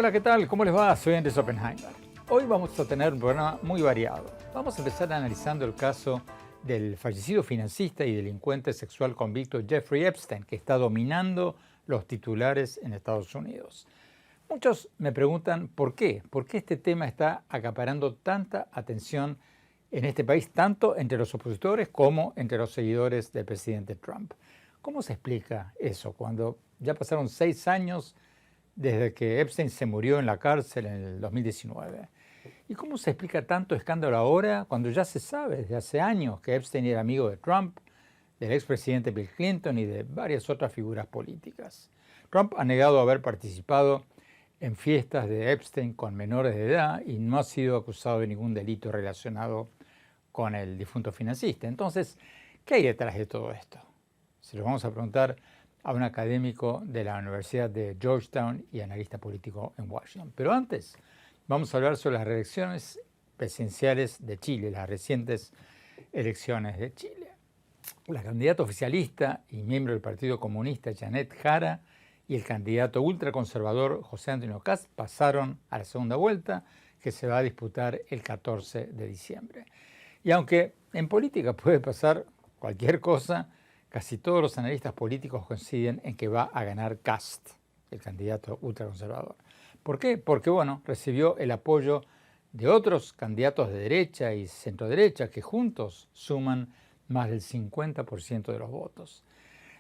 Hola, ¿qué tal? ¿Cómo les va? Soy Andrés Oppenheimer. Hoy vamos a tener un programa muy variado. Vamos a empezar analizando el caso del fallecido financista y delincuente sexual convicto Jeffrey Epstein, que está dominando los titulares en Estados Unidos. Muchos me preguntan por qué este tema está acaparando tanta atención en este país, tanto entre los opositores como entre los seguidores del presidente Trump. ¿Cómo se explica eso cuando ya pasaron 6 años desde que Epstein se murió en la cárcel en el 2019? ¿Y cómo se explica tanto escándalo ahora cuando ya se sabe desde hace años que Epstein era amigo de Trump, del expresidente Bill Clinton y de varias otras figuras políticas? Trump ha negado haber participado en fiestas de Epstein con menores de edad y no ha sido acusado de ningún delito relacionado con el difunto financista. Entonces, ¿qué hay detrás de todo esto? Se lo vamos a preguntar a un académico de la Universidad de Georgetown y analista político en Washington. Pero antes, vamos a hablar sobre las elecciones presidenciales de Chile, las recientes elecciones de Chile. La candidata oficialista y miembro del Partido Comunista, Janet Jara, y el candidato ultraconservador, José Antonio Kast, pasaron a la segunda vuelta, que se va a disputar el 14 de diciembre. Y aunque en política puede pasar cualquier cosa, casi todos los analistas políticos coinciden en que va a ganar Kast, el candidato ultraconservador. ¿Por qué? Porque, recibió el apoyo de otros candidatos de derecha y centroderecha que juntos suman más del 50% de los votos.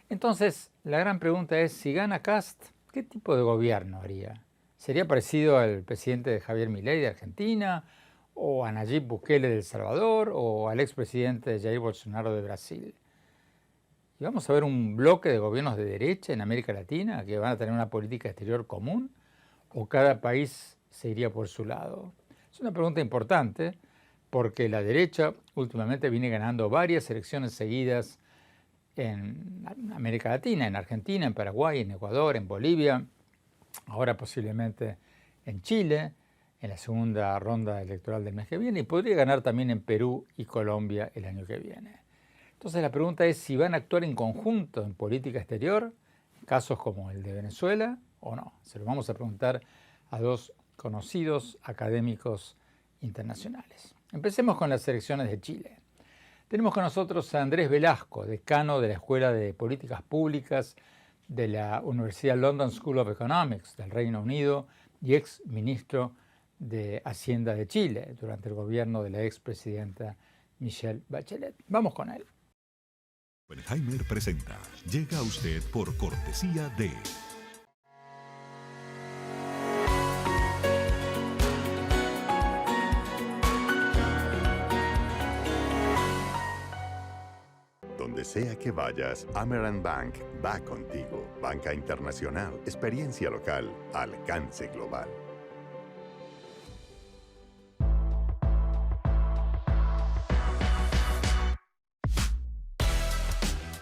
Entonces, la gran pregunta es, si gana Kast, ¿qué tipo de gobierno haría? ¿Sería parecido al presidente Javier Milei de Argentina, o a Nayib Bukele de El Salvador, o al expresidente Jair Bolsonaro de Brasil? ¿Y vamos a ver un bloque de gobiernos de derecha en América Latina que van a tener una política exterior común, o cada país se iría por su lado? Es una pregunta importante porque la derecha últimamente viene ganando varias elecciones seguidas en América Latina, en Argentina, en Paraguay, en Ecuador, en Bolivia, ahora posiblemente en Chile, en la segunda ronda electoral del mes que viene, y podría ganar también en Perú y Colombia el año que viene. Entonces la pregunta es si van a actuar en conjunto en política exterior, en casos como el de Venezuela, o no. Se lo vamos a preguntar a dos conocidos académicos internacionales. Empecemos con las elecciones de Chile. Tenemos con nosotros a Andrés Velasco, decano de la Escuela de Políticas Públicas de la Universidad London School of Economics del Reino Unido y ex ministro de Hacienda de Chile durante el gobierno de la expresidenta Michelle Bachelet. Vamos con él. Oppenheimer presenta. Llega a usted por cortesía de... Donde sea que vayas, Amerant Bank va contigo. Banca internacional, experiencia local, alcance global.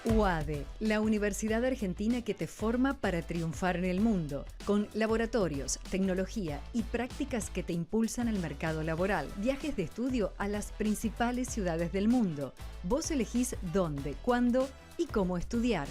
UADE, la universidad argentina que te forma para triunfar en el mundo, con laboratorios, tecnología y prácticas que te impulsan al mercado laboral. Viajes de estudio a las principales ciudades del mundo. Vos elegís dónde, cuándo y cómo estudiar.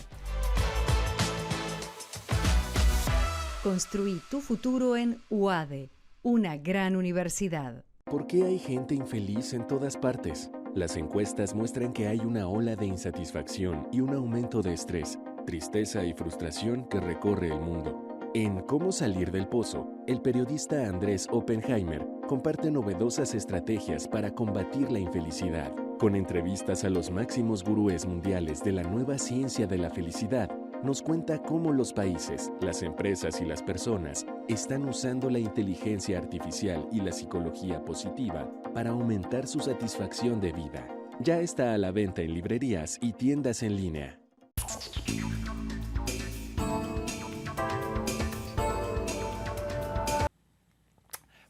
Construí tu futuro en UADE, una gran universidad. ¿Por qué hay gente infeliz en todas partes? Las encuestas muestran que hay una ola de insatisfacción y un aumento de estrés, tristeza y frustración que recorre el mundo. En Cómo salir del pozo, el periodista Andrés Oppenheimer comparte novedosas estrategias para combatir la infelicidad. Con entrevistas a los máximos gurúes mundiales de la nueva ciencia de la felicidad, nos cuenta cómo los países, las empresas y las personas están usando la inteligencia artificial y la psicología positiva para aumentar su satisfacción de vida. Ya está a la venta en librerías y tiendas en línea.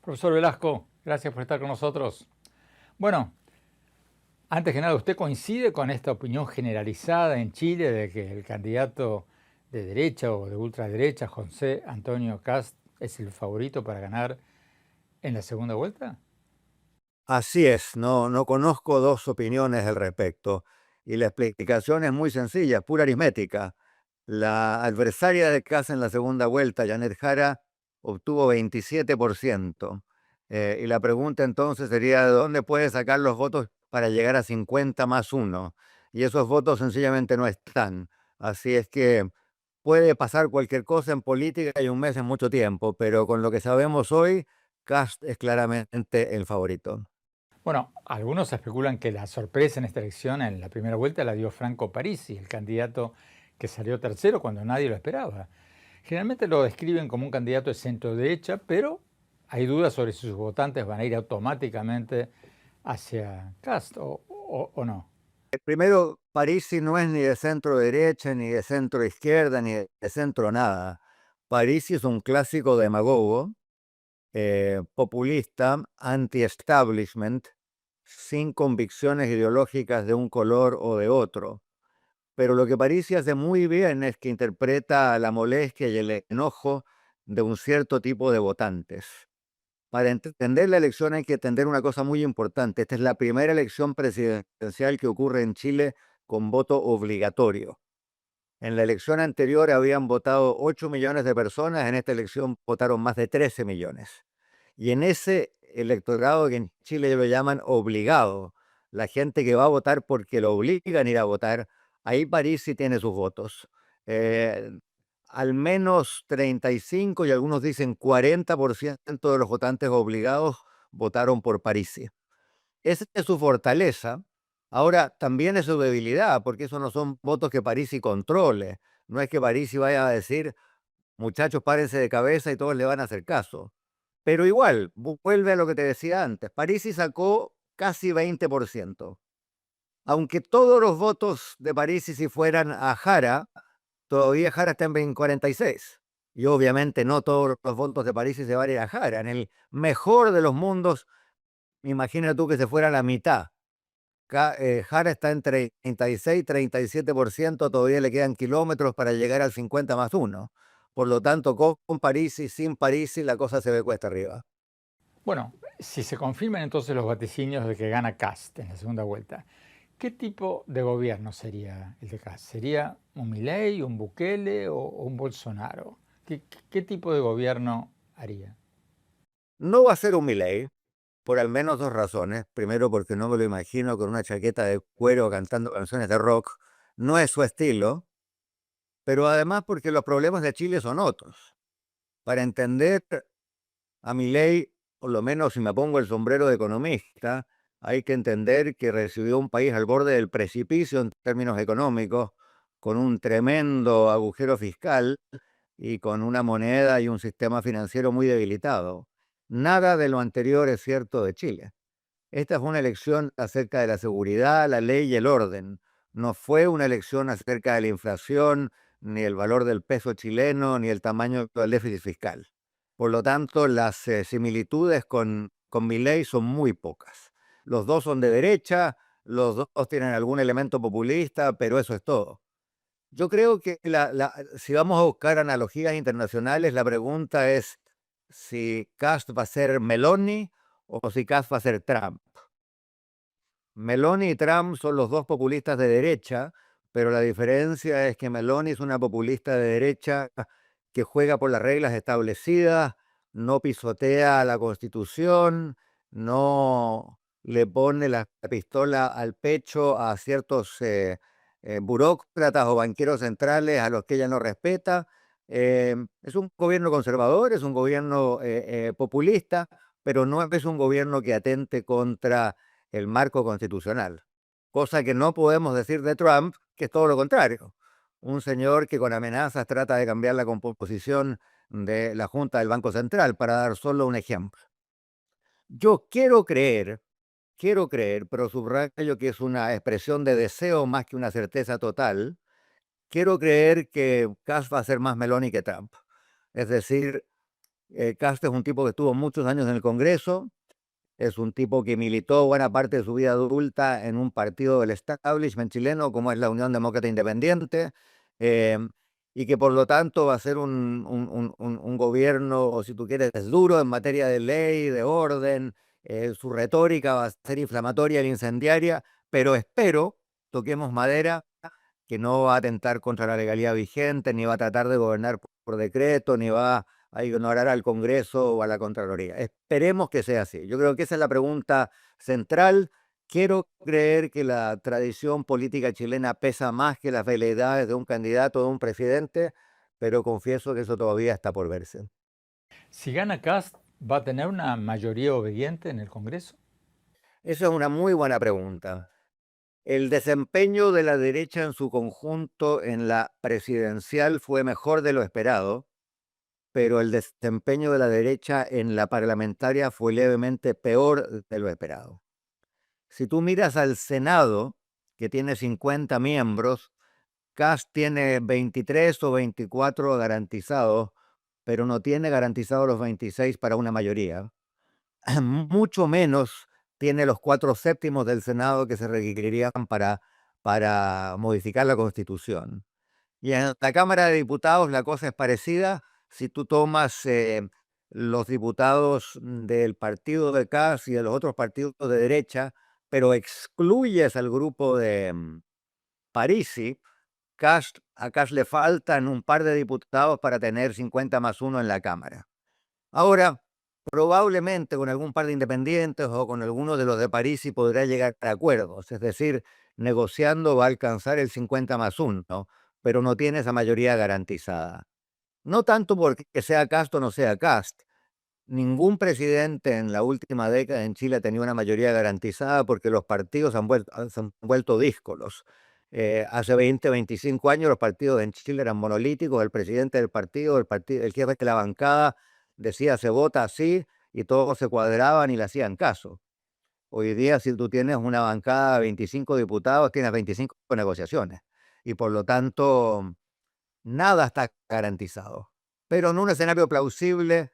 Profesor Velasco, gracias por estar con nosotros. Bueno, antes que nada, ¿usted coincide con esta opinión generalizada en Chile de que el candidato de derecha o de ultraderecha, José Antonio Kast, es el favorito para ganar en la segunda vuelta? Así es, no conozco dos opiniones al respecto. Y la explicación es muy sencilla, pura aritmética. La adversaria de Kast en la segunda vuelta, Janet Jara, obtuvo 27%. Y la pregunta entonces sería, ¿de dónde puede sacar los votos para llegar a 50 más 1? Y esos votos sencillamente no están. Así es que puede pasar cualquier cosa en política y un mes es mucho tiempo, pero con lo que sabemos hoy, Kast es claramente el favorito. Bueno, algunos especulan que la sorpresa en esta elección en la primera vuelta la dio Franco Parisi, el candidato que salió tercero cuando nadie lo esperaba. Generalmente lo describen como un candidato de centro derecha, pero hay dudas sobre si sus votantes van a ir automáticamente hacia Cast o no. Primero, Parisi no es ni de centro derecha, ni de centro izquierda, ni de centro nada. Parisi es un clásico demagogo, populista, anti-establishment, sin convicciones ideológicas de un color o de otro. Pero lo que Parisi hace muy bien es que interpreta la molestia y el enojo de un cierto tipo de votantes. Para entender la elección hay que entender una cosa muy importante. Esta es la primera elección presidencial que ocurre en Chile con voto obligatorio. En la elección anterior habían votado 8 millones de personas, en esta elección votaron más de 13 millones. Y en ese electorado que en Chile lo llaman obligado, la gente que va a votar porque lo obligan a ir a votar, ahí París sí tiene sus votos. Eh, Al menos 35 y algunos dicen 40% de los votantes obligados votaron por Parisi. Esa es su fortaleza. Ahora, también es su debilidad, porque esos no son votos que Parisi controle. No es que Parisi vaya a decir, muchachos, párense de cabeza y todos le van a hacer caso. Pero igual, vuelve a lo que te decía antes. Parisi sacó casi 20%. Aunque todos los votos de Parisi si fueran a Jara, todavía Jara está en 46. Y obviamente no todos los votos de Parisi se van a ir a Jara. En el mejor de los mundos, imagina tú que se fuera la mitad. Jara está en 36, 37%, todavía le quedan kilómetros para llegar al 50 más 1. Por lo tanto, con Parisi, sin Parisi, la cosa se ve cuesta arriba. Bueno, si se confirman entonces los vaticinios de que gana Cast en la segunda vuelta, ¿qué tipo de gobierno sería el de Cast? ¿Sería un Milei, un Bukele o un Bolsonaro? ¿Qué tipo de gobierno haría? No va a ser un Milei, por al menos dos razones. Primero, porque no me lo imagino con una chaqueta de cuero cantando canciones de rock. No es su estilo. Pero además porque los problemas de Chile son otros. Para entender a Milei, por lo menos si me pongo el sombrero de economista, hay que entender que recibió un país al borde del precipicio en términos económicos, con un tremendo agujero fiscal y con una moneda y un sistema financiero muy debilitado. Nada de lo anterior es cierto de Chile. Esta fue una elección acerca de la seguridad, la ley y el orden. No fue una elección acerca de la inflación, ni el valor del peso chileno, ni el tamaño del déficit fiscal. Por lo tanto, las similitudes con Milei son muy pocas. Los dos son de derecha, los dos tienen algún elemento populista, pero eso es todo. Yo creo que si vamos a buscar analogías internacionales, la pregunta es si Kast va a ser Meloni o si Kast va a ser Trump. Meloni y Trump son los dos populistas de derecha, pero la diferencia es que Meloni es una populista de derecha que juega por las reglas establecidas, no pisotea la Constitución, no le pone la pistola al pecho a ciertos burócratas o banqueros centrales a los que ella no respeta. Es un gobierno conservador, es un gobierno populista, pero no es un gobierno que atente contra el marco constitucional, cosa que no podemos decir de Trump, que es todo lo contrario. Un señor que con amenazas trata de cambiar la composición de la Junta del Banco Central, para dar solo un ejemplo. Yo quiero creer, pero subrayo que es una expresión de deseo más que una certeza total, quiero creer que Kass va a ser más Meloni que Trump. Es decir, Kass es un tipo que estuvo muchos años en el Congreso, es un tipo que militó buena parte de su vida adulta en un partido del establishment chileno como es la Unión Demócrata Independiente, eh, y que por lo tanto va a ser un gobierno, o si tú quieres, duro en materia de ley, de orden. Su retórica va a ser inflamatoria e incendiaria, pero espero, toquemos madera, que no va a atentar contra la legalidad vigente, ni va a tratar de gobernar por decreto, ni va a ignorar al Congreso o a la Contraloría. Esperemos que sea así. Yo creo que esa es la pregunta central. Quiero creer que la tradición política chilena pesa más que las veleidades de un candidato o de un presidente, pero confieso que eso todavía está por verse. Si gana Kast, ¿va a tener una mayoría obediente en el Congreso? Esa es una muy buena pregunta. El desempeño de la derecha en su conjunto en la presidencial fue mejor de lo esperado, pero el desempeño de la derecha en la parlamentaria fue levemente peor de lo esperado. Si tú miras al Senado, que tiene 50 miembros, Kast tiene 23 o 24 garantizados, pero no tiene garantizados los 26 para una mayoría. Mucho menos tiene los 4/7 del Senado que se requerirían para modificar la Constitución. Y en la Cámara de Diputados la cosa es parecida. Si tú tomas los diputados del partido de Kast y de los otros partidos de derecha, pero excluyes al grupo de Parisi, a Kast le faltan un par de diputados para tener 50+1 en la Cámara. Ahora, probablemente con algún par de independientes o con alguno de los de Parisi podrá llegar a acuerdos, es decir, negociando va a alcanzar el 50+1, pero no tiene esa mayoría garantizada. No tanto porque sea Kast o no sea Kast. Ningún presidente en la última década en Chile ha tenido una mayoría garantizada porque los partidos se han vuelto díscolos. Hace 20, 25 años los partidos en Chile eran monolíticos, el presidente del partido, el jefe de la bancada decía se vota así y todos se cuadraban y le hacían caso. Hoy día, si tú tienes una bancada de 25 diputados, tienes 25 negociaciones y por lo tanto nada está garantizado. Pero en un escenario plausible,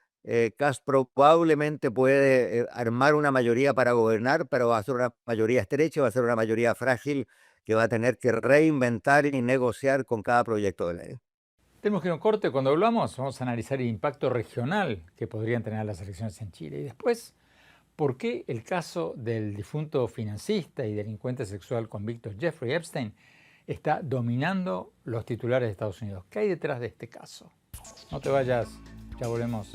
Kast probablemente puede armar una mayoría para gobernar, pero va a ser una mayoría estrecha, va a ser una mayoría frágil que va a tener que reinventar y negociar con cada proyecto de ley. Tenemos que ir a un corte. Cuando hablamos, vamos a analizar el impacto regional que podrían tener las elecciones en Chile. Y después, ¿por qué el caso del difunto financista y delincuente sexual convicto Jeffrey Epstein está dominando los titulares de Estados Unidos? ¿Qué hay detrás de este caso? No te vayas, ya volvemos.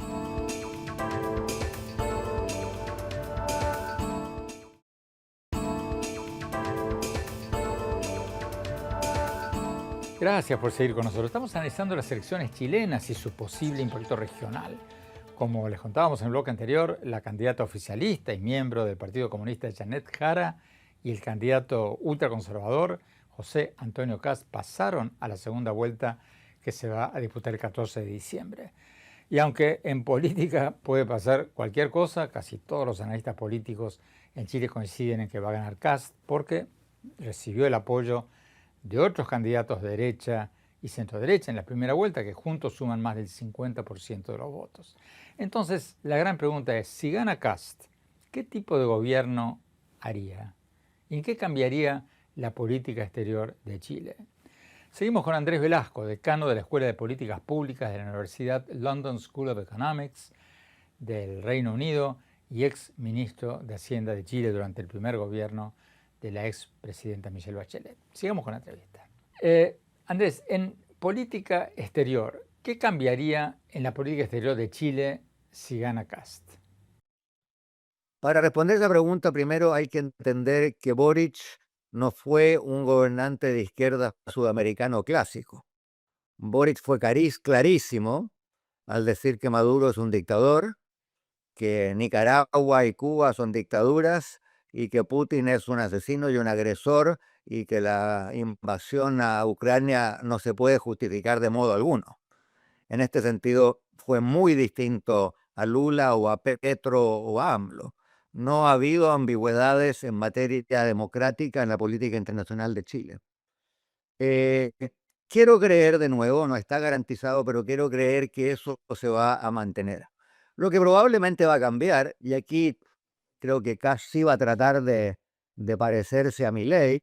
Gracias por seguir con nosotros. Estamos analizando las elecciones chilenas y su posible impacto regional. Como les contábamos en el bloque anterior, la candidata oficialista y miembro del Partido Comunista Janet Jara y el candidato ultraconservador José Antonio Kast pasaron a la segunda vuelta que se va a disputar el 14 de diciembre. Y aunque en política puede pasar cualquier cosa, casi todos los analistas políticos en Chile coinciden en que va a ganar Kast porque recibió el apoyo de otros candidatos de derecha y centro-derecha en la primera vuelta, que juntos suman más del 50% de los votos. Entonces, la gran pregunta es, si gana Kast, ¿qué tipo de gobierno haría? ¿Y en qué cambiaría la política exterior de Chile? Seguimos con Andrés Velasco, decano de la Escuela de Políticas Públicas de la Universidad London School of Economics del Reino Unido y ex ministro de Hacienda de Chile durante el primer gobierno de la ex presidenta Michelle Bachelet. Sigamos con la entrevista. Andrés, en política exterior, ¿qué cambiaría en la política exterior de Chile si gana Kast? Para responder esa pregunta, primero hay que entender que Boric no fue un gobernante de izquierda sudamericano clásico. Boric fue clarísimo al decir que Maduro es un dictador, que Nicaragua y Cuba son dictaduras y que Putin es un asesino y un agresor y que la invasión a Ucrania no se puede justificar de modo alguno. En este sentido, fue muy distinto a Lula o a Petro o a AMLO. No ha habido ambigüedades en materia democrática en la política internacional de Chile. Quiero creer de nuevo, no está garantizado, pero quiero creer que eso se va a mantener. Lo que probablemente va a cambiar, y aquí creo que Kast sí va a tratar de parecerse a Milei,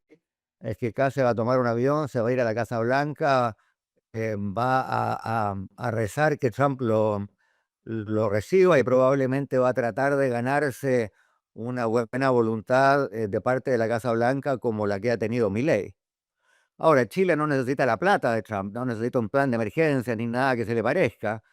es que Kast se va a tomar un avión, se va a ir a la Casa Blanca, va a rezar que Trump lo reciba y probablemente va a tratar de ganarse una buena voluntad de parte de la Casa Blanca como la que ha tenido Milei. Ahora, Chile no necesita la plata de Trump, no necesita un plan de emergencia ni nada que se le parezca,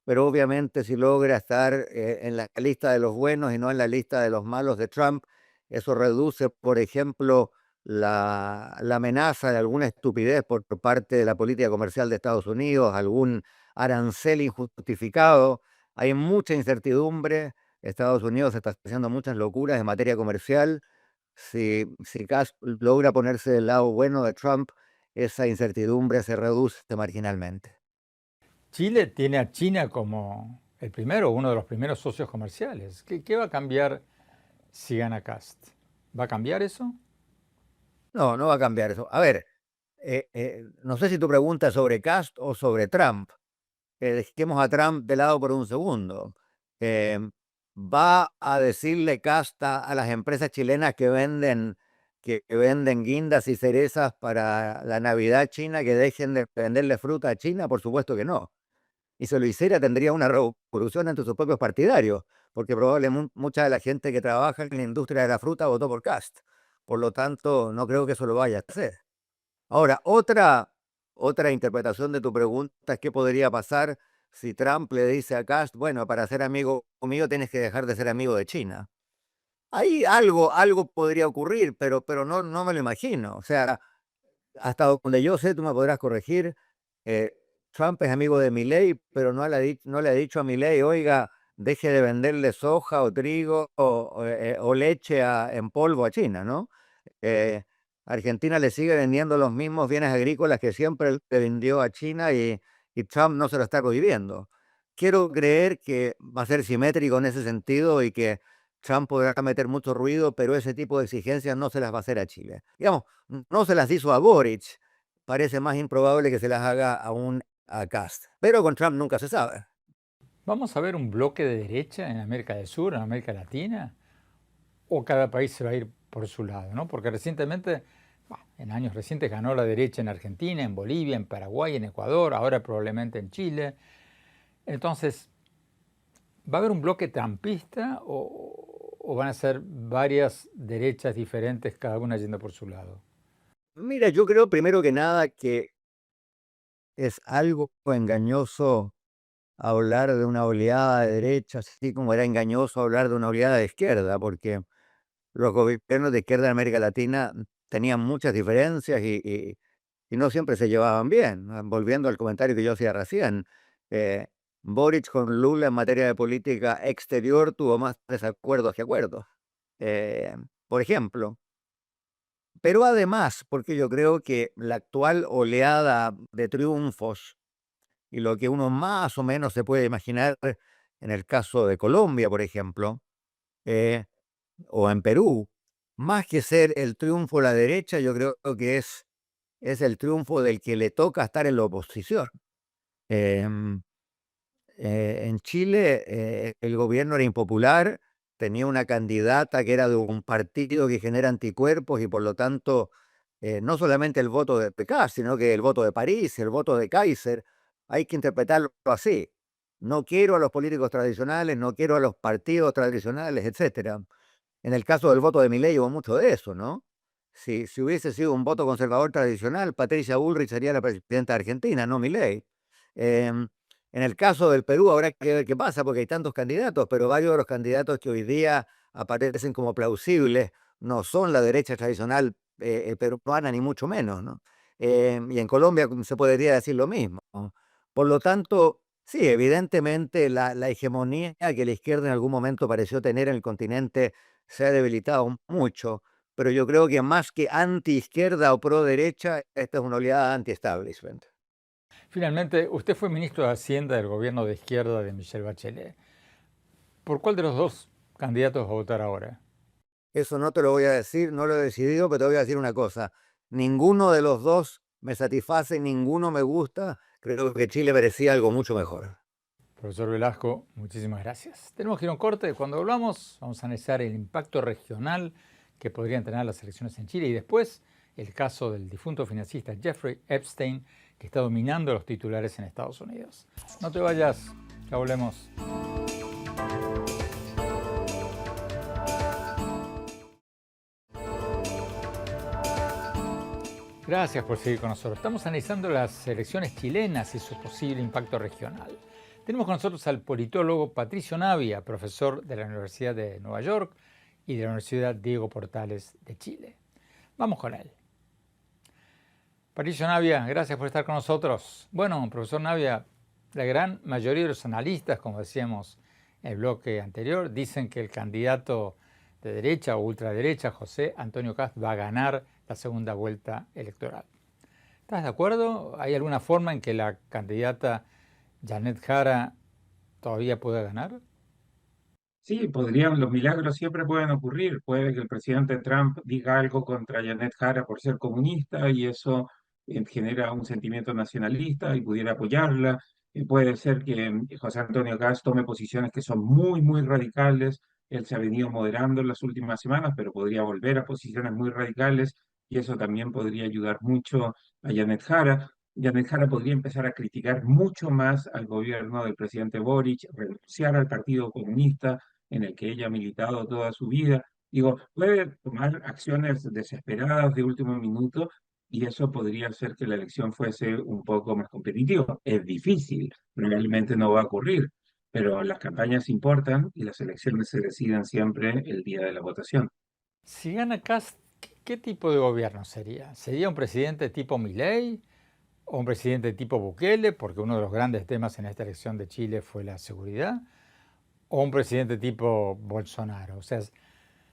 pero obviamente si logra estar en la lista de los buenos y no en la lista de los malos de Trump, eso reduce, por ejemplo, la amenaza de alguna estupidez por parte de la política comercial de Estados Unidos, algún arancel injustificado. Hay mucha incertidumbre. Estados Unidos está haciendo muchas locuras en materia comercial. Si Kass logra ponerse del lado bueno de Trump, esa incertidumbre se reduce marginalmente. Chile tiene a China como el primero, uno de los primeros socios comerciales. ¿Qué va a cambiar si gana Kast? ¿Va a cambiar eso? No, no va a cambiar eso. A ver, no sé si tu pregunta es sobre Kast o sobre Trump. Dejemos a Trump de lado por un segundo. ¿Va a decirle casta a las empresas chilenas que venden guindas y cerezas para la Navidad china que dejen de venderle fruta a China? Por supuesto que no. Y si lo hiciera tendría una revolución entre sus propios partidarios, porque probablemente mucha de la gente que trabaja en la industria de la fruta votó por Kast. Por lo tanto, no creo que eso lo vaya a hacer. Ahora, otra interpretación de tu pregunta es qué podría pasar si Trump le dice a Kast, bueno, para ser amigo mío tienes que dejar de ser amigo de China. Ahí algo podría ocurrir, pero no me lo imagino. O sea, hasta donde yo sé, tú me podrás corregir, eh, Trump es amigo de Milei, pero no le ha dicho a Milei, oiga, deje de venderle soja o trigo o leche en polvo a China, ¿no? Eh, Argentina le sigue vendiendo los mismos bienes agrícolas que siempre le vendió a China y Trump no se lo está prohibiendo. Quiero creer que va a ser simétrico en ese sentido y que Trump podrá meter mucho ruido, pero ese tipo de exigencias no se las va a hacer a Chile. Digamos, no se las hizo a Boric, parece más improbable que se las haga a Kast, pero con Trump nunca se sabe. ¿Vamos a ver un bloque de derecha en América del Sur, en América Latina? ¿O cada país se va a ir por su lado, ¿no? Porque recientemente, en años recientes, ganó la derecha en Argentina, en Bolivia, en Paraguay, en Ecuador, ahora probablemente en Chile. Entonces, ¿va a haber un bloque trumpista o van a ser varias derechas diferentes, cada una yendo por su lado? Mira, yo creo primero que nada que es algo engañoso hablar de una oleada de derecha, así como era engañoso hablar de una oleada de izquierda, porque los gobiernos de izquierda en América Latina tenían muchas diferencias y no siempre se llevaban bien. Volviendo al comentario que yo hacía recién, eh, Boric con Lula en materia de política exterior tuvo más desacuerdos que acuerdos, por ejemplo. Pero además, porque yo creo que la actual oleada de triunfos y lo que uno más o menos se puede imaginar en el caso de Colombia, por ejemplo, eh, o en Perú, más que ser el triunfo de la derecha, yo creo que es el triunfo del que le toca estar en la oposición. Em, en Chile, el gobierno era impopular, tenía una candidata que era de un partido que genera anticuerpos y por lo tanto, no solamente el voto de Kast, sino que el voto de París, el voto de Kaiser, hay que interpretarlo así. No quiero a los políticos tradicionales, no quiero a los partidos tradicionales, etcétera. En el caso del voto de Milei hubo mucho de eso, ¿no? Si hubiese sido un voto conservador tradicional, Patricia Bullrich sería la presidenta de Argentina, no Milei. Em, en el caso del Perú habrá que ver qué pasa, porque hay tantos candidatos, pero varios de los candidatos que hoy día aparecen como plausibles no son la derecha tradicional peruana, ni mucho menos, ¿no? Y en Colombia se podría decir lo mismo, ¿no? Por lo tanto, sí, evidentemente la hegemonía que la izquierda en algún momento pareció tener en el continente se ha debilitado mucho, pero yo creo que más que anti-izquierda o pro-derecha, esta es una oleada anti-establishment. Finalmente, usted fue ministro de Hacienda del gobierno de izquierda de Michelle Bachelet. ¿Por cuál de los dos candidatos va a votar ahora? Eso no te lo voy a decir, no lo he decidido, pero te voy a decir una cosa. Ninguno de los dos me satisface, ninguno me gusta. Creo que Chile merecía algo mucho mejor. Profesor Velasco, muchísimas gracias. Tenemos que ir a un corte. Cuando volvamos, vamos a analizar el impacto regional que podrían tener las elecciones en Chile y después el caso del difunto financista Jeffrey Epstein, que está dominando los titulares en Estados Unidos. No te vayas, ya volvemos. Gracias por seguir con nosotros. Estamos analizando las elecciones chilenas y su posible impacto regional. Tenemos con nosotros al politólogo Patricio Navia, profesor de la Universidad de Nueva York y de la Universidad Diego Portales de Chile. Vamos con él. Patricio Navia, gracias por estar con nosotros. Bueno, profesor Navia, la gran mayoría de los analistas, como decíamos en el bloque anterior, dicen que el candidato de derecha o ultraderecha, José Antonio Kast, va a ganar la segunda vuelta electoral. ¿Estás de acuerdo? ¿Hay alguna forma en que la candidata Janet Jara todavía pueda ganar? Sí, los milagros siempre pueden ocurrir. Puede que el presidente Trump diga algo contra Janet Jara por ser comunista y eso genera un sentimiento nacionalista y pudiera apoyarla. Puede ser que José Antonio Kast tome posiciones que son muy, muy radicales. Él se ha venido moderando en las últimas semanas, pero podría volver a posiciones muy radicales y eso también podría ayudar mucho a Janet Jara. Janet Jara podría empezar a criticar mucho más al gobierno del presidente Boric, renunciar al Partido Comunista en el que ella ha militado toda su vida. Digo, puede tomar acciones desesperadas de último minuto y eso podría hacer que la elección fuese un poco más competitiva. Es difícil, probablemente no va a ocurrir, pero las campañas importan y las elecciones se deciden siempre el día de la votación. Si gana Kast, ¿qué tipo de gobierno sería? ¿Sería un presidente tipo Milei o un presidente tipo Bukele? Porque uno de los grandes temas en esta elección de Chile fue la seguridad. ¿O un presidente tipo Bolsonaro? O sea,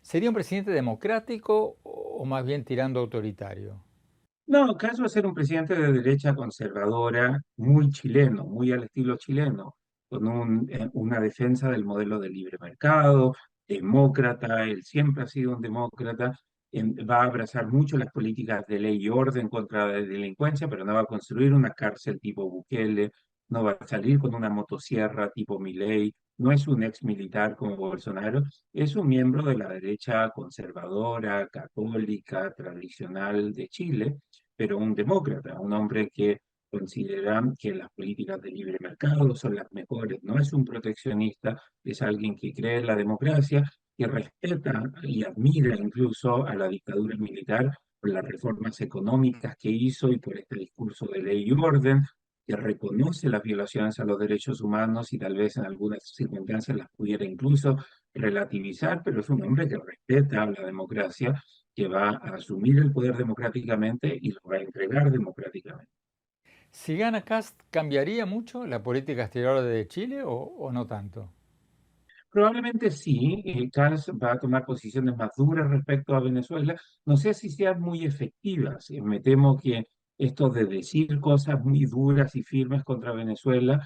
¿sería un presidente democrático o más bien tirando autoritario? No, caso va a ser un presidente de derecha conservadora, muy chileno, muy al estilo chileno, con una defensa del modelo de libre mercado, demócrata, él siempre ha sido un demócrata, va a abrazar mucho las políticas de ley y orden contra la delincuencia, pero no va a construir una cárcel tipo Bukele, no va a salir con una motosierra tipo Milei, no es un ex militar como Bolsonaro, es un miembro de la derecha conservadora, católica, tradicional de Chile, pero un demócrata, un hombre que considera que las políticas de libre mercado son las mejores, no es un proteccionista, es alguien que cree en la democracia, que respeta y admira incluso a la dictadura militar por las reformas económicas que hizo y por este discurso de ley y orden, que reconoce las violaciones a los derechos humanos y tal vez en algunas circunstancias las pudiera incluso relativizar, pero es un hombre que respeta la democracia, que va a asumir el poder democráticamente y lo va a entregar democráticamente. Si gana Kast, ¿cambiaría mucho la política exterior de Chile o no tanto? Probablemente sí, Kast va a tomar posiciones más duras respecto a Venezuela. No sé si sean muy efectivas. Me temo que esto de decir cosas muy duras y firmes contra Venezuela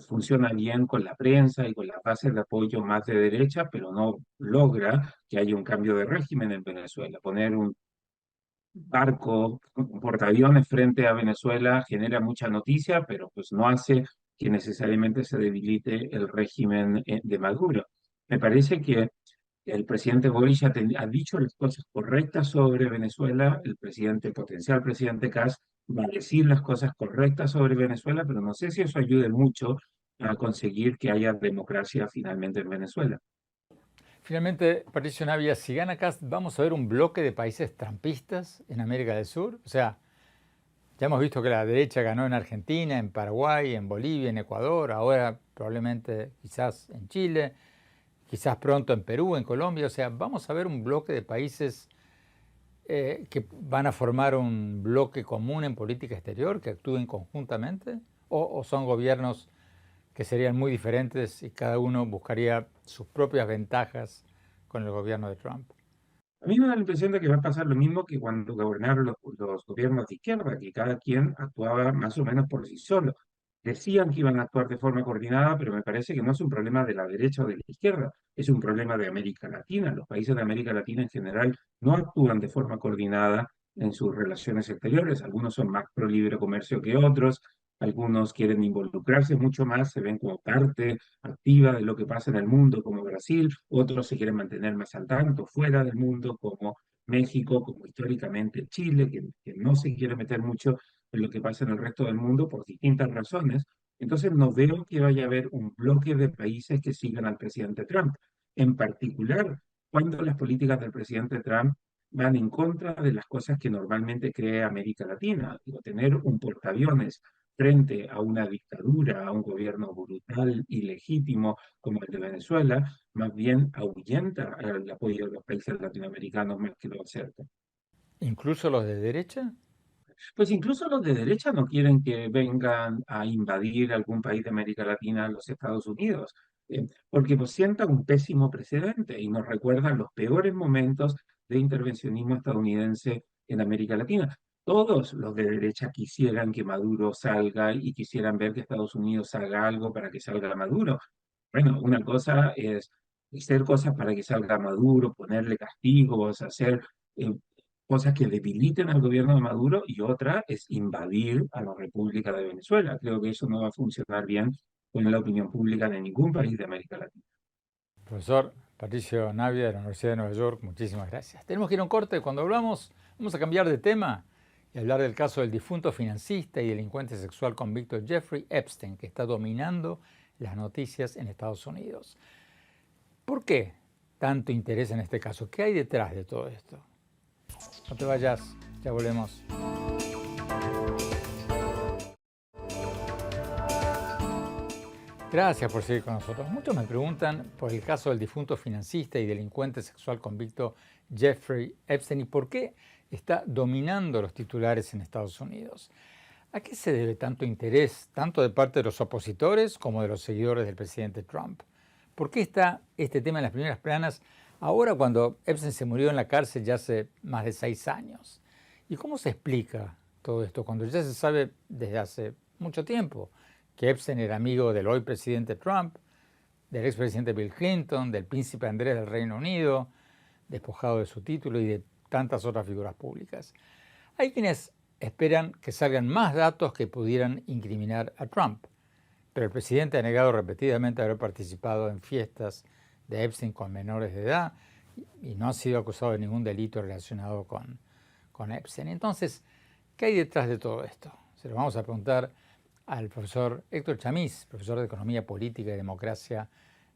funciona bien con la prensa y con las bases de apoyo más de derecha, pero no logra que haya un cambio de régimen en Venezuela. Poner un barco, un portaaviones frente a Venezuela genera mucha noticia, pero pues no hace que necesariamente se debilite el régimen de Maduro. Me parece que el presidente Boric ha dicho las cosas correctas sobre Venezuela, el potencial presidente Kast va a decir las cosas correctas sobre Venezuela, pero no sé si eso ayude mucho a conseguir que haya democracia finalmente en Venezuela. Finalmente, Patricio Navia, si gana Kast, ¿vamos a ver un bloque de países trampistas en América del Sur? O sea, ya hemos visto que la derecha ganó en Argentina, en Paraguay, en Bolivia, en Ecuador, ahora probablemente quizás en Chile, quizás pronto en Perú, en Colombia. O sea, ¿vamos a ver un bloque de países que van a formar un bloque común en política exterior, que actúen conjuntamente? ¿O son gobiernos que serían muy diferentes y cada uno buscaría sus propias ventajas con el gobierno de Trump? A mí me da la impresión de que va a pasar lo mismo que cuando gobernaron los gobiernos de izquierda, que cada quien actuaba más o menos por sí solo. Decían que iban a actuar de forma coordinada, pero me parece que no es un problema de la derecha o de la izquierda, es un problema de América Latina. Los países de América Latina en general no actúan de forma coordinada en sus relaciones exteriores. Algunos son más pro libre comercio que otros, algunos quieren involucrarse mucho más, se ven como parte activa de lo que pasa en el mundo, como Brasil, otros se quieren mantener más al tanto, fuera del mundo, como México, como históricamente Chile, que no se quiere meter mucho en lo que pasa en el resto del mundo por distintas razones. Entonces no veo que vaya a haber un bloque de países que sigan al presidente Trump. En particular, cuando las políticas del presidente Trump van en contra de las cosas que normalmente cree América Latina. Digo, tener un portaaviones frente a una dictadura, a un gobierno brutal, ilegítimo como el de Venezuela, más bien ahuyenta el apoyo de los países latinoamericanos más que lo acerca. ¿Incluso los de derecha? Pues incluso los de derecha no quieren que vengan a invadir algún país de América Latina a los Estados Unidos, porque nos sientan un pésimo precedente y nos recuerdan los peores momentos de intervencionismo estadounidense en América Latina. Todos los de derecha quisieran que Maduro salga y quisieran ver que Estados Unidos haga algo para que salga Maduro. Bueno, una cosa es hacer cosas para que salga Maduro, ponerle castigos, hacer eh, cosas que debiliten al gobierno de Maduro y otra es invadir a la República de Venezuela. Creo que eso no va a funcionar bien con la opinión pública de ningún país de América Latina. Profesor Patricio Navia de la Universidad de Nueva York, muchísimas gracias. Tenemos que ir a un corte. Cuando hablamos, vamos a cambiar de tema y hablar del caso del difunto financista y delincuente sexual convicto Jeffrey Epstein, que está dominando las noticias en Estados Unidos. ¿Por qué tanto interés en este caso? ¿Qué hay detrás de todo esto? No te vayas, ya volvemos. Gracias por seguir con nosotros. Muchos me preguntan por el caso del difunto financista y delincuente sexual convicto Jeffrey Epstein y por qué está dominando los titulares en Estados Unidos. ¿A qué se debe tanto interés, tanto de parte de los opositores como de los seguidores del presidente Trump? ¿Por qué está este tema en las primeras planas ahora cuando Epstein se murió en la cárcel ya hace más de 6 años? ¿Y cómo se explica todo esto cuando ya se sabe desde hace mucho tiempo que Epstein era amigo del hoy presidente Trump, del expresidente Bill Clinton, del príncipe Andrés del Reino Unido, despojado de su título y de tantas otras figuras públicas? Hay quienes esperan que salgan más datos que pudieran incriminar a Trump, pero el presidente ha negado repetidamente haber participado en fiestas de Epstein con menores de edad y no ha sido acusado de ningún delito relacionado con Epstein. Entonces, ¿qué hay detrás de todo esto? Se lo vamos a preguntar al profesor Héctor Chamiz, profesor de Economía Política y Democracia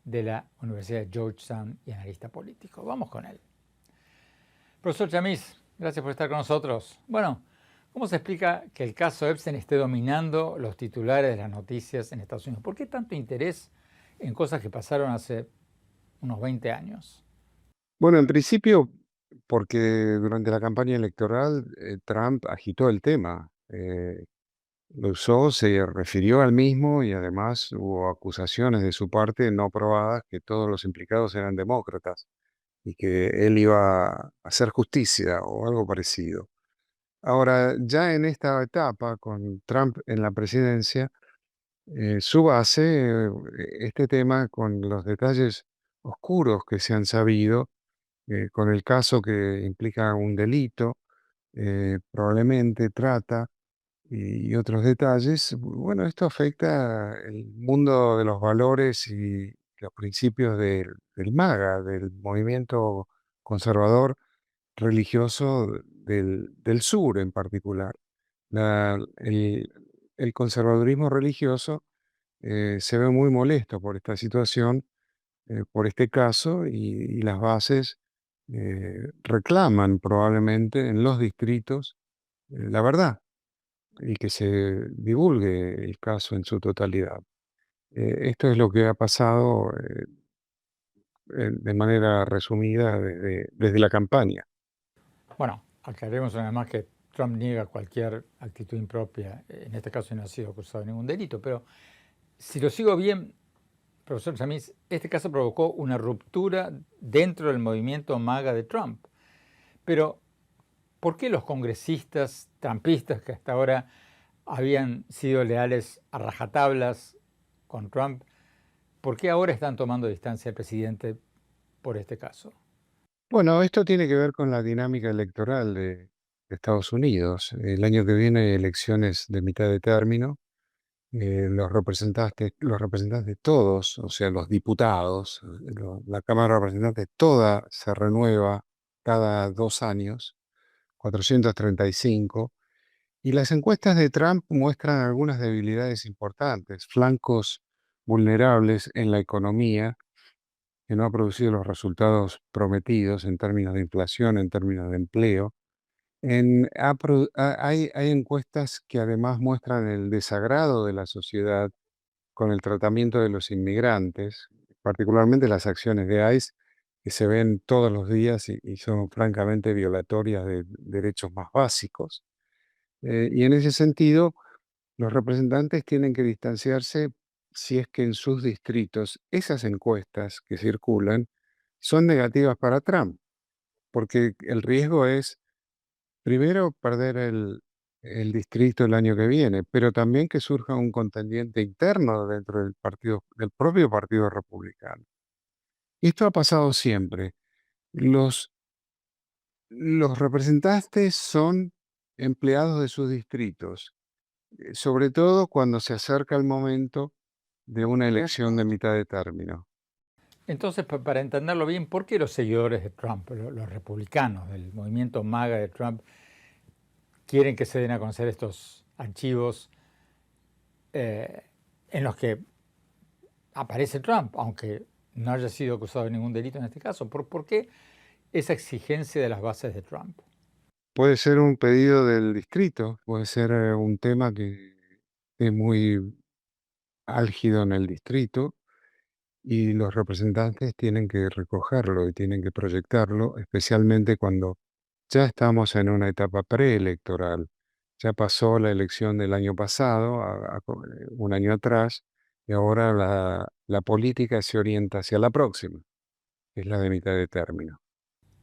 de la Universidad de Georgetown y analista político. Vamos con él. Profesor Chamiz, gracias por estar con nosotros. Bueno, ¿cómo se explica que el caso Epstein esté dominando los titulares de las noticias en Estados Unidos? ¿Por qué tanto interés en cosas que pasaron hace unos 20 años? Bueno, en principio, porque durante la campaña electoral Trump agitó el tema, lo usó, se refirió al mismo y además hubo acusaciones de su parte no probadas que todos los implicados eran demócratas y que él iba a hacer justicia o algo parecido. Ahora, ya en esta etapa, con Trump en la presidencia, su base, este tema con los detalles oscuros que se han sabido, con el caso que implica un delito, probablemente trata y otros detalles. Bueno, esto afecta el mundo de los valores y los principios del MAGA, del movimiento conservador religioso del sur en particular. La- el, el conservadurismo religioso se ve muy molesto por esta situación, por este caso, y las bases reclaman probablemente en los distritos la verdad y que se divulgue el caso en su totalidad. Esto es lo que ha pasado de manera resumida desde la campaña. Bueno, aclaremos además que Trump niega cualquier actitud impropia. En este caso no ha sido acusado de ningún delito, pero si lo sigo bien, profesor Chamiz, este caso provocó una ruptura dentro del movimiento MAGA de Trump. Pero, ¿por qué los congresistas trumpistas que hasta ahora habían sido leales a rajatablas con Trump, por qué ahora están tomando distancia del presidente por este caso? Bueno, esto tiene que ver con la dinámica electoral de Estados Unidos. El año que viene hay elecciones de mitad de término. Los representantes todos, o sea, los diputados, la Cámara de Representantes toda se renueva cada 2 años, 435, y las encuestas de Trump muestran algunas debilidades importantes, flancos vulnerables en la economía, que no ha producido los resultados prometidos en términos de inflación, en términos de empleo, Hay encuestas que además muestran el desagrado de la sociedad con el tratamiento de los inmigrantes, particularmente las acciones de ICE, que se ven todos los días y son francamente violatorias de derechos más básicos. Y en ese sentido, los representantes tienen que distanciarse si es que en sus distritos esas encuestas que circulan son negativas para Trump, porque el riesgo es, primero, perder el distrito el año que viene, pero también que surja un contendiente interno dentro del partido, del propio Partido Republicano. Y esto ha pasado siempre. Los, los representantes son empleados de sus distritos, sobre todo cuando se acerca el momento de una elección de mitad de término. Entonces, para entenderlo bien, ¿por qué los seguidores de Trump, los republicanos del movimiento MAGA de Trump, quieren que se den a conocer estos archivos en los que aparece Trump, aunque no haya sido acusado de ningún delito en este caso? ¿Por qué esa exigencia de las bases de Trump? Puede ser un pedido del distrito, puede ser un tema que es muy álgido en el distrito y los representantes tienen que recogerlo y tienen que proyectarlo, especialmente cuando ya estamos en una etapa preelectoral. Ya pasó la elección del año pasado, un año atrás, y ahora la política se orienta hacia la próxima, que es la de mitad de término.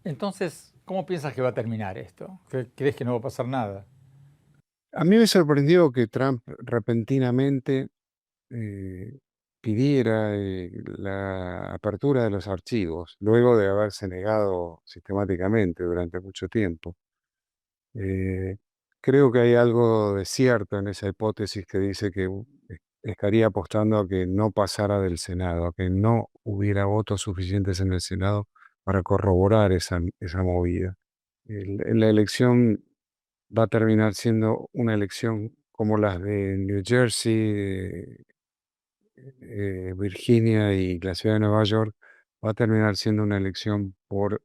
Entonces, ¿cómo piensas que va a terminar esto? ¿Crees que no va a pasar nada? A mí me sorprendió que Trump repentinamente eh, pidiera la apertura de los archivos, luego de haberse negado sistemáticamente durante mucho tiempo. Eh, Creo que hay algo de cierto en esa hipótesis que dice que estaría apostando a que no pasara del Senado, a que no hubiera votos suficientes en el Senado para corroborar esa movida. La elección va a terminar siendo una elección como las de New Jersey, Virginia y la ciudad de Nueva York, va a terminar siendo una elección por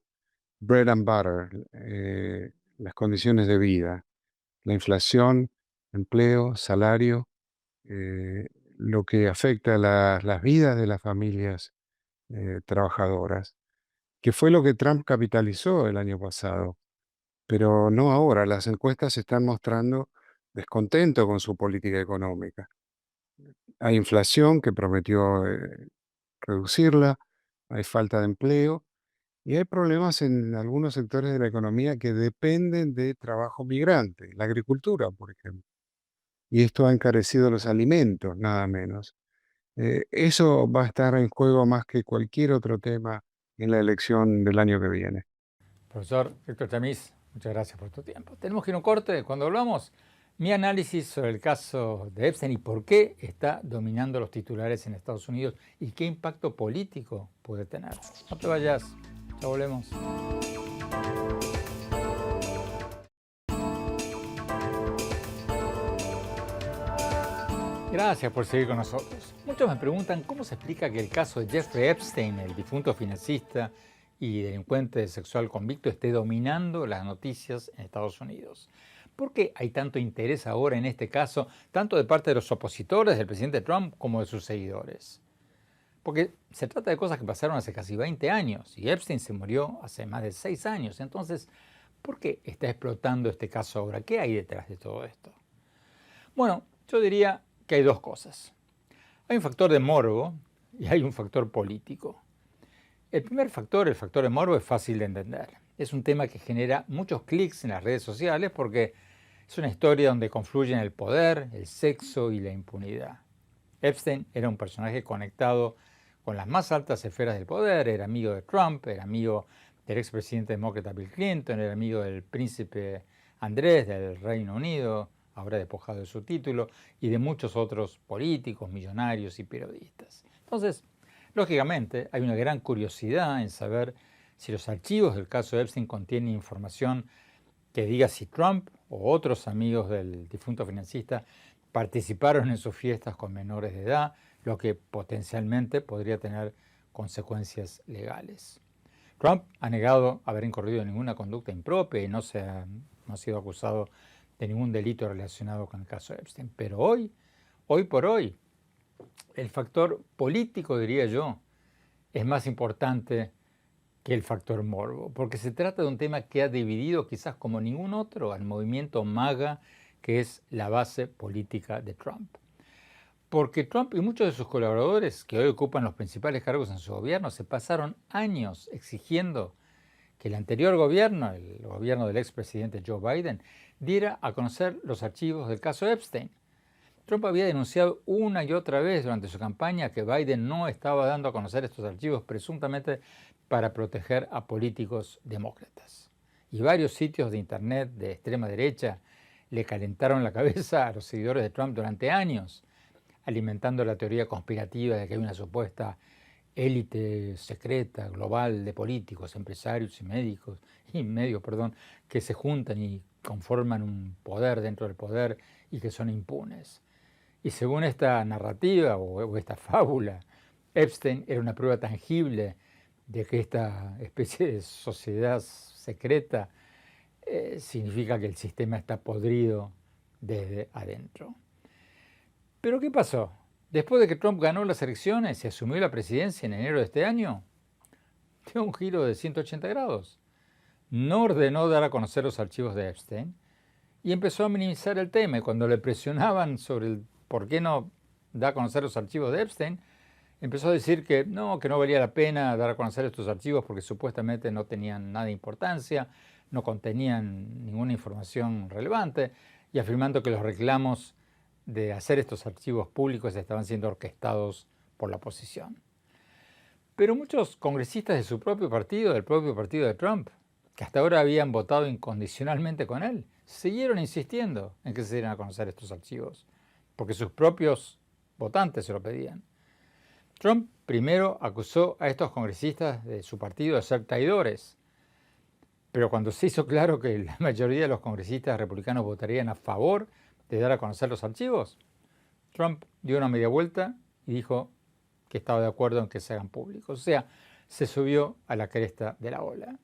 bread and butter, las condiciones de vida, la inflación, empleo, salario, eh, lo que afecta a las vidas de las familias trabajadoras, que fue lo que Trump capitalizó el año pasado, pero no ahora. Las encuestas están mostrando descontento con su política económica. Hay inflación que prometió reducirla, hay falta de empleo y hay problemas en algunos sectores de la economía que dependen de trabajo migrante, la agricultura, por ejemplo. Y esto ha encarecido los alimentos, nada menos. Eso va a estar en juego más que cualquier otro tema en la elección del año que viene. Profesor Víctor Chamiz, muchas gracias por tu tiempo. Tenemos que ir a un corte. Cuando hablamos, mi análisis sobre el caso de Epstein y por qué está dominando los titulares en Estados Unidos y qué impacto político puede tener. No te vayas, ya volvemos. Gracias por seguir con nosotros. Muchos me preguntan cómo se explica que el caso de Jeffrey Epstein, el difunto financista y delincuente sexual convicto, esté dominando las noticias en Estados Unidos. ¿Por qué hay tanto interés ahora en este caso, tanto de parte de los opositores del presidente Trump como de sus seguidores? Porque se trata de cosas que pasaron hace casi 20 años y Epstein se murió hace más de 6 años. Entonces, ¿por qué está explotando este caso ahora? ¿Qué hay detrás de todo esto? Bueno, yo diría que hay dos cosas. Hay un factor de morbo y hay un factor político. El primer factor, el factor de morbo, es fácil de entender. Es un tema que genera muchos clics en las redes sociales porque es una historia donde confluyen el poder, el sexo y la impunidad. Epstein era un personaje conectado con las más altas esferas del poder, era amigo de Trump, era amigo del expresidente demócrata Bill Clinton, era amigo del príncipe Andrés del Reino Unido, ahora despojado de su título, y de muchos otros políticos, millonarios y periodistas. Entonces, lógicamente, hay una gran curiosidad en saber si los archivos del caso Epstein contienen información que diga si Trump o otros amigos del difunto financista participaron en sus fiestas con menores de edad, lo que potencialmente podría tener consecuencias legales. Trump ha negado haber incurrido en ninguna conducta impropia y no se ha no ha sido acusado de ningún delito relacionado con el caso Epstein. Pero hoy por hoy, el factor político, diría yo, es más importante que el factor morbo, porque se trata de un tema que ha dividido quizás como ningún otro al movimiento MAGA, que es la base política de Trump. Porque Trump y muchos de sus colaboradores, que hoy ocupan los principales cargos en su gobierno, se pasaron años exigiendo que el anterior gobierno, el gobierno del expresidente Joe Biden, diera a conocer los archivos del caso Epstein. Trump había denunciado una y otra vez durante su campaña que Biden no estaba dando a conocer estos archivos presuntamente para proteger a políticos demócratas. Y varios sitios de internet de extrema derecha le calentaron la cabeza a los seguidores de Trump durante años, alimentando la teoría conspirativa de que hay una supuesta élite secreta, global, de políticos, empresarios y medios, que se juntan y conforman un poder dentro del poder y que son impunes. Y según esta narrativa o esta fábula, Epstein era una prueba tangible de que esta especie de sociedad secreta significa que el sistema está podrido desde adentro. ¿Pero qué pasó? Después de que Trump ganó las elecciones y asumió la presidencia en enero de este año, dio un giro de 180 grados. No ordenó dar a conocer los archivos de Epstein y empezó a minimizar el tema. Y cuando le presionaban sobre el por qué no da a conocer los archivos de Epstein, empezó a decir que no valía la pena dar a conocer estos archivos porque supuestamente no tenían nada de importancia, no contenían ninguna información relevante, y afirmando que los reclamos de hacer estos archivos públicos estaban siendo orquestados por la oposición. Pero muchos congresistas de su propio partido, del propio partido de Trump, que hasta ahora habían votado incondicionalmente con él, siguieron insistiendo en que se dieran a conocer estos archivos, porque sus propios votantes se lo pedían. Trump primero acusó a estos congresistas de su partido de ser traidores, pero cuando se hizo claro que la mayoría de los congresistas republicanos votarían a favor de dar a conocer los archivos, Trump dio una media vuelta y dijo que estaba de acuerdo en que se hagan públicos. O sea, se subió a la cresta de la ola.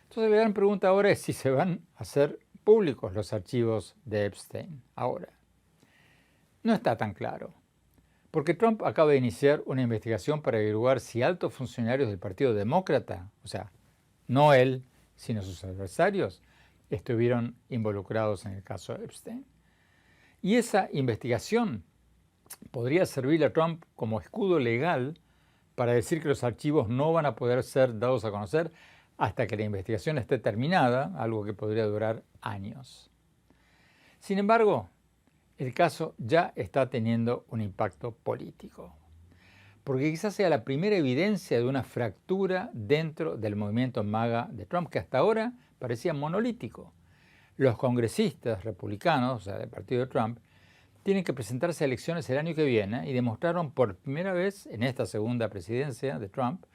Entonces la gran pregunta ahora es si se van a hacer públicos los archivos de Epstein ahora. No está tan claro, porque Trump acaba de iniciar una investigación para averiguar si altos funcionarios del Partido Demócrata, o sea, no él, sino sus adversarios, estuvieron involucrados en el caso Epstein. Y esa investigación podría servirle a Trump como escudo legal para decir que los archivos no van a poder ser dados a conocer hasta que la investigación esté terminada, algo que podría durar años. Sin embargo, el caso ya está teniendo un impacto político, porque quizás sea la primera evidencia de una fractura dentro del movimiento MAGA de Trump, que hasta ahora parecía monolítico. Los congresistas republicanos, o sea, del partido de Trump, tienen que presentarse a elecciones el año que viene y demostraron por primera vez en esta segunda presidencia de Trump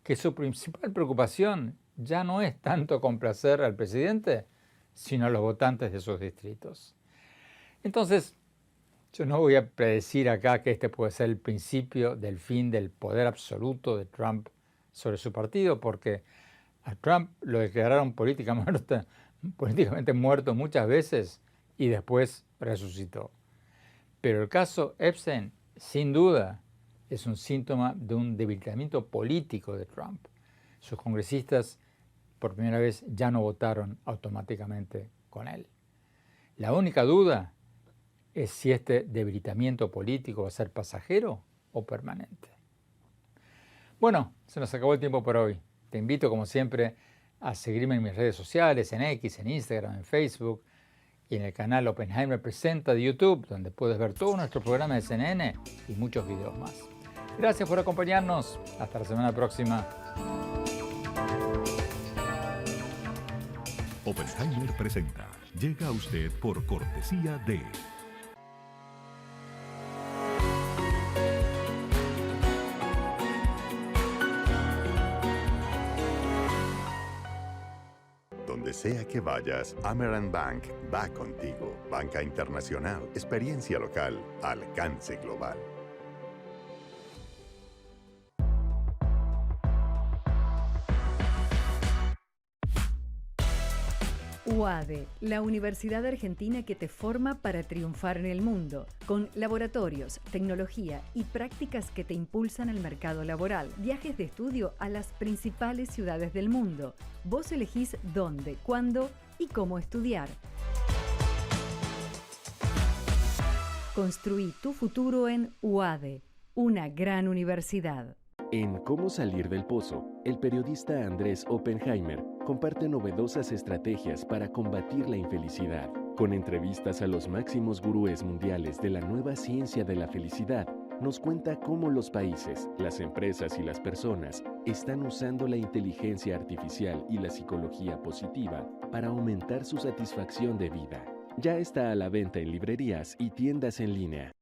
que su principal preocupación ya no es tanto complacer al presidente, sino a los votantes de sus distritos. Entonces, yo no voy a predecir acá que este puede ser el principio del fin del poder absoluto de Trump sobre su partido, porque a Trump lo declararon políticamente muerto muchas veces y después resucitó. Pero el caso Epstein, sin duda, es un síntoma de un debilitamiento político de Trump. Sus congresistas, por primera vez, ya no votaron automáticamente con él. La única duda es si este debilitamiento político va a ser pasajero o permanente. Bueno, se nos acabó el tiempo por hoy. Te invito, como siempre, a seguirme en mis redes sociales, en X, en Instagram, en Facebook y en el canal Oppenheimer Presenta de YouTube, donde puedes ver todo nuestro programa de CNN y muchos videos más. Gracias por acompañarnos. Hasta la semana próxima. Oppenheimer Presenta. Llega a usted por cortesía de... Donde sea que vayas, Amerant Bank va contigo. Banca internacional, experiencia local, alcance global. UADE, la universidad argentina que te forma para triunfar en el mundo, con laboratorios, tecnología y prácticas que te impulsan al mercado laboral, viajes de estudio a las principales ciudades del mundo. Vos elegís dónde, cuándo y cómo estudiar. Construí tu futuro en UADE, una gran universidad. En Cómo salir del pozo, el periodista Andrés Oppenheimer comparte novedosas estrategias para combatir la infelicidad. Con entrevistas a los máximos gurúes mundiales de la nueva ciencia de la felicidad, nos cuenta cómo los países, las empresas y las personas están usando la inteligencia artificial y la psicología positiva para aumentar su satisfacción de vida. Ya está a la venta en librerías y tiendas en línea.